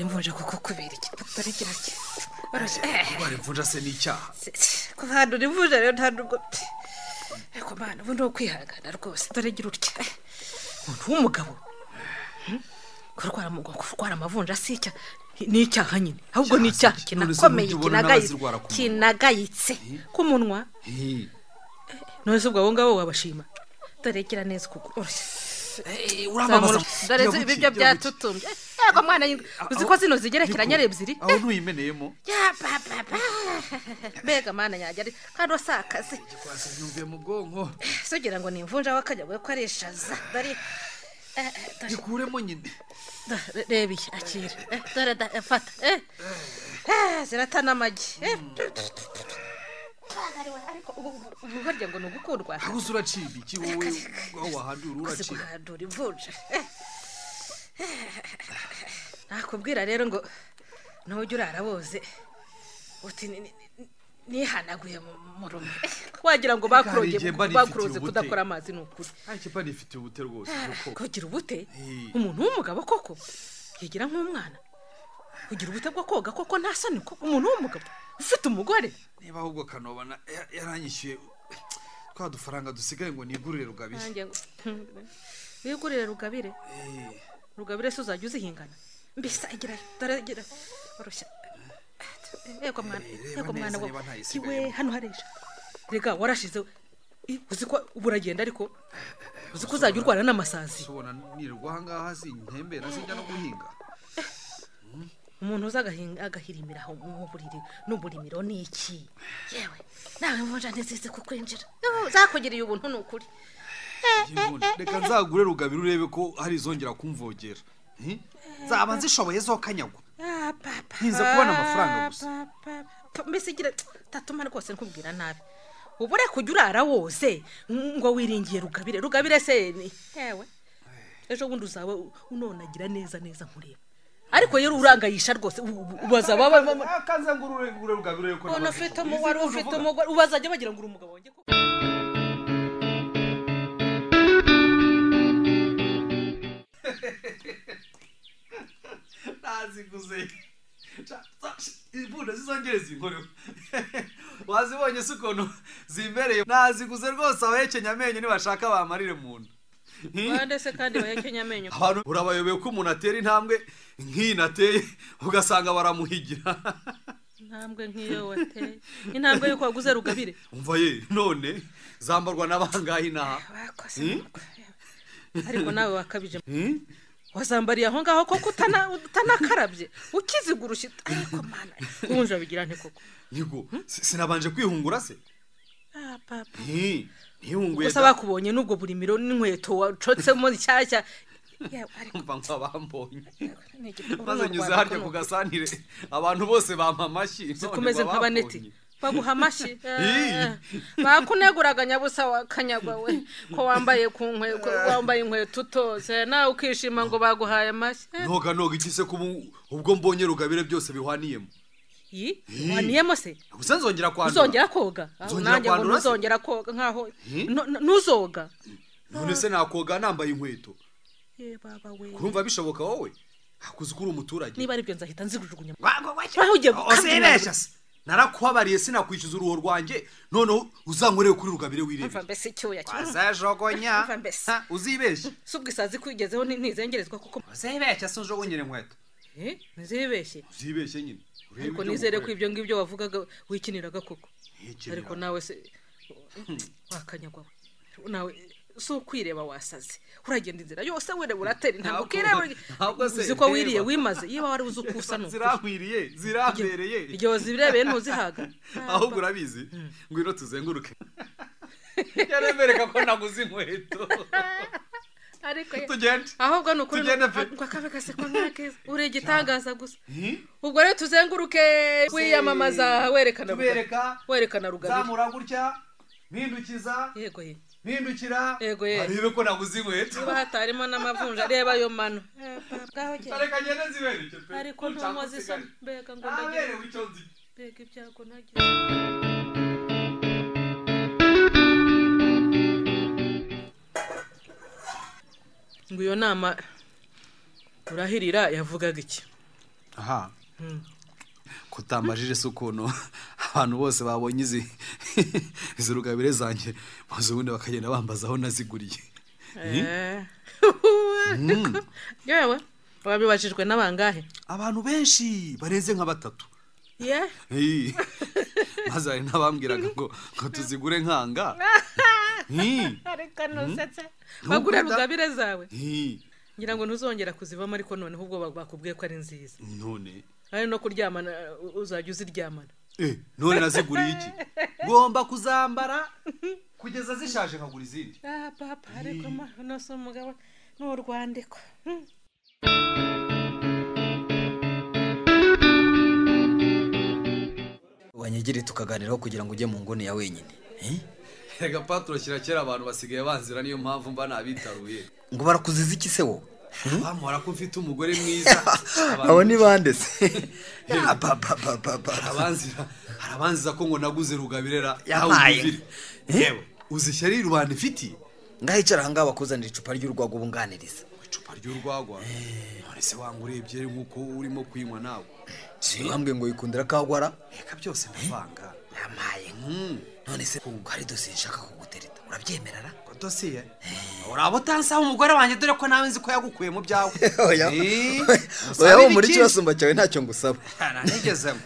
kurwara imvunja kuko kubera iki tutarekera iki kurwara imvunja se n'icyaha kuhandura imvunja rero nta nubwo ariko mana ubundi wo kwihangana rwose turegera utya umuntu w'umugabo kurwara amavunja si icyaha n'icyaha nyine ahubwo n'icyaha kinakomeye kinagayitse ku munwa none se ubwo abo ngabo wabashima turegera neza kuko urababaza dore ibyo byatutumye yego mwana uzi ko zino zigerekeranye ari ebyiri aho ntuyimeneyemo ya papa mbega mana yajya ari kandi wasakaze kwase nyumviye mu bwonko sugira ngo ni imvunja wakajyawe ko ari eshaza dore ikuremo nyine reba iki akira dore fata ziratana amagi ariko uburyo ngo nugukundwa aho uraciba iki wowe aho wahandura uracira kuhandura imvunja nakubwira rero ngo ntujye uraraboze uti nihanaguye mu rume wagira ngo bakuroze kudakora amazi n'ukuri ikipa nifite ubute rwose kugira ubute umuntu w'umugabo koko yigira nk'umwana kugira ubute bwo koga koko nta soni ko umuntu w'umugabo ufite umugore niba ahubwo kanobana yaranyishyuye twa dufaranga dusigaye ngo nigurire Rugabire wigurire Rugabire Rugabire se uzajya uzihingana mbisa igira daragira barushya yego mwana wo kiwe hano haresha rega warashize uzi ko uburagenda ariko uzi ko uzajya urwana n'amasazi ubona nirwa hangaha zintembera zijya no guhinga umuntu agahirimira aho mu buriri n'uburimiro niki yewe nawe mvunja ntizize kukwinjira zakugiriye ubuntu n'ukuri reka nzagure Rugabire urebe ko hari izongera kumvogera zaba nzishoboye zo kanyagwa ntinze kubona amafaranga gusa mbese igira tatuma rwose nkubwira nabi ubure kujya urara wose ngo wiringiye Rugabire se yewe ejo bundi uzawe unonagira neza nkureba ariko yero urangayisha rwose ubaza baba akaza ngurure Rugabire ko ufite umugore ubazajya bagira ngo uri umugabo wanjye ko naziguze ibunda zizongereza inkoreho wazibonye se ukuntu zimbereye naziguze rwose abahekenya amenyo nibashaka bamarire mu nda bande se kandi bahekenya amenyo abantu urabayobeye ko umuntu atera intambwe nk'iyi nateye ugasanga baramuhigira intambwe nk'iyo wateye intambwe yuko waguze Rugabire umva ye none zambarwa n'abangahe naha ariko nawe wakabije wazambariye aho ngaho koko utanakarabye ukizigurushye ariko mana kunja bigira nte koko yego sinabanje kwihungura se papa ntihunguye gusa bakubonye n'ubwo burimiro n'inkweto wacotsemo cyashya ariko mva bambonye maze nyuze harya ku gasanire abantu bose bampa amashyi zikomeze nk'abaneti baguha amashyi bakuneguraga nyabusa wakanyagwa we ko wambaye inkweto utose nawe ukishima ngo baguhaye amashyi noga ikise ko ubwo mbonye Rugabire byose bihwaniyemo waniyemo se gusa nzongera kwandura uzongera koga nanjye ngo ntuzongera koga nkaho nuzoga none se nakoga nambaye inkweto baba we kurumva bishoboka wowe hakuze kuri umuturage niba ari byo nzahita nzirujugunya aho ugiye gukabesha narakubabariye sinakwishyuza uruho rwanjye none uzankoreye kuri Rugabire wirebe mva mbese icyoya azajogonya uzibeshye subwisazi kwigezeho ntizengerezwa kuko uzibeshye sinjogonyere inkweto nzibeshye uzibeshye nyine ariko nizere ko ibyo ngibyo wavugaga wikiniraga koko ariko nawe se wakanyagwa nawe so kwireba wasaze uragenda inzira yose were buratera ntabwo kireba uzi ko wiriye wimaze yiba wari uzi ukusa no zirambereye iryo zibirebeye ntuzihaga ahubwo urabizi ngwino tuzenguruke yaremereka ko naguze inkweto ariko tugende ahubwo nukuri ngo akabekase ko nakeza uri igitangaza gusa ubwo rero tuzenguruke wiyamamaza werekana Rugabire zamura gutya mpindukiza yego mpindukira yego arebe ko naguze inkweto niba hatarimo n'amavunja reba ayo mano areka ngende zibereke ariko ntumoze isa mbega ngo ndagira mbega ibyago nagira ngo iyo nama urahirira yavugaga iki aha kutambajije se ukuntu abantu bose babonye izi rugabire zanjye maze ubundi bakagenda bambaza aho naziguriye. yewe wabibajijwe n'abangahe? Abantu benshi barenze nka 3. maze hari n'abambwiraga ngo tuzigure nkanga. ariko nusetse bagure rugabire zawe. ngira ngo ntuzongera kuzivamo, ariko noneho ubwo bakubwiye ko ari nziza. None ari no kuryamana uzajya uziryamana. none naziguriye iki? Ngomba kuzambara kugeza zishaje nkagura izindi. papa ariko no so umugabo n'urwandiko. wanyegere tukaganiraho kugira ngo ujye mu ngone ya wenyine. Rega patro kera abantu basigaye banzira, niyo mpamvu mba nabitaruye. Ngo barakuziza iki se wo? Bamora ko mfite umugore mwiza. Abo ni bande se? Arabanziza ko ngo naguze rugabirera yahaye. Yewe uzishyari rubanda ifiti. Ngahicara hanga bakuzanira icupa ry'urwagwa ubunganiriza. Icupa ry'urwagwa? None se wangurebye nkuko urimo kwinywa nawe. Bambwe ngo yikundira kagwara. Reka byose ndavanga. Yamaye. None se hari dosiye nshaka kugutereta. Urabyemerara? Ko dosiye? Urabo tansa umugore wanjye dore ko nawe nzi ko yagukuye mu byawe. Oya muri cyo basumba cyawe ntacyo ngusaba. Nigezemo.